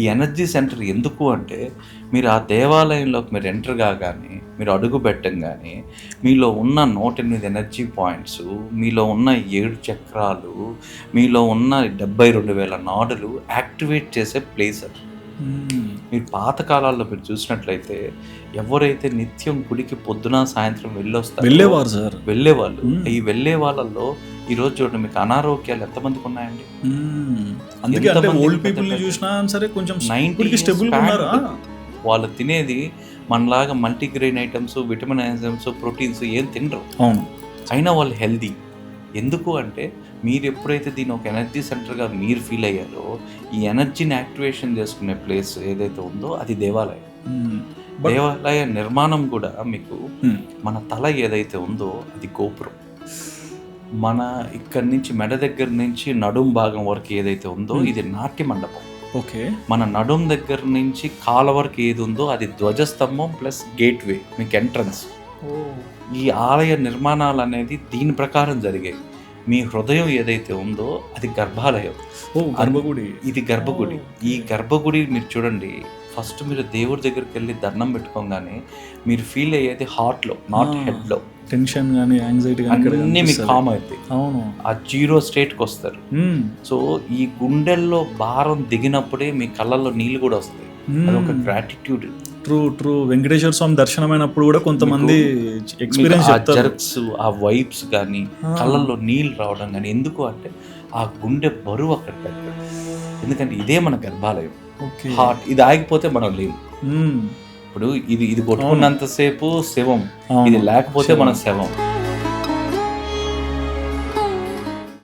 ఈ energy centre ఎందుకు అంటే, మీరు ఆ దేవాలయంలోకి మీరు ఎంటర్ కాగానే, మీరు అడుగు పెట్టంగానే, మీలో ఉన్న 108 ఎనర్జీ పాయింట్సు, మీలో ఉన్న 7 చక్రాలు, మీలో ఉన్న 72,000 నాడులు యాక్టివేట్ చేసే ప్లేస్ అది. మీరు పాత కాలాల్లో మీరు చూసినట్లయితే, ఎవరైతే నిత్యం గుడికి పొద్దున, సాయంత్రం వెళ్ళేవారు సార్. వెళ్ళేవాళ్ళు. ఈ వెళ్ళే వాళ్ళల్లో ఈరోజు చూడండి మీకు అనారోగ్యాలు ఎంతమందికి ఉన్నాయండి? అందుకే అంటే ఓల్డ్ పీపుల్ని చూసినా సరే కొంచెం 90 స్టెబుల్ ఉన్నారు. వాళ్ళు తినేది మనలాగా multigrain items, vitamin items, proteins ఏం తినరు. అవును. అయినా వాళ్ళు హెల్దీ. ఎందుకు అంటే మీరు ఎప్పుడైతే దీన్ని ఒక ఎనర్జీ సెంటర్గా మీరు ఫీల్ అయ్యారో, ఈ ఎనర్జీని యాక్టివేషన్ చేసుకునే ప్లేస్ ఏదైతే ఉందో అది దేవాలయం. దేవాలయ నిర్మాణం కూడా మీకు మన తల ఏదైతే ఉందో అది గోపురం. మన ఇక్కడి నుంచి మెడ దగ్గర నుంచి నడుం భాగం వరకు ఏదైతే ఉందో ఇది నాట్య మండపం. ఓకే. మన నడుం దగ్గర నుంచి కాళ్ళ వరకు ఏది ఉందో అది ధ్వజస్తంభం ప్లస్ గేట్వే, మీకు ఎంట్రన్స్. ఈ ఆలయ నిర్మాణాలు అనేది దీని ప్రకారం జరిగాయి. మీ హృదయం ఏదైతే ఉందో అది గర్భాలయం. గర్భగుడి. ఇది గర్భగుడి. ఈ గర్భగుడి మీరు చూడండి, ఫస్ట్ మీరు దేవుడి దగ్గరికి వెళ్ళి దండం పెట్టుకోగానే మీరు ఫీల్ అయ్యేది హార్ట్లో, నాట్ హెడ్లో. టెన్షన్ కానీ యాంగ్జైటీ అన్నీ మీకు కామ్ అవుతాయి. అవును. ఆ జీరో స్టేట్కి వస్తారు. సో ఈ గుండెల్లో భారం దిగినప్పుడే మీ కళ్ళల్లో నీళ్ళు కూడా వస్తాయి. అదొక గ్రాటిట్యూడ్. ట్రూ. వెంకటేశ్వర స్వామి దర్శనమైనప్పుడు కూడా కొంతమంది ఎక్స్పీరియన్స్ జర్క్స్, ఆ వైబ్స్ కానీ, కళ్ళల్లో నీళ్ళు రావడం కానీ. ఎందుకు అంటే ఆ గుండె బరువు అక్కడ పెట్టారు. ఎందుకంటే ఇదే మన గర్భాలయం. హార్ట్ ఇది ఆగిపోతే మనం లేము. ఇప్పుడు ఇది కొట్టుకున్నంతసేపు శవం, ఇది లేకపోతే మన శవం.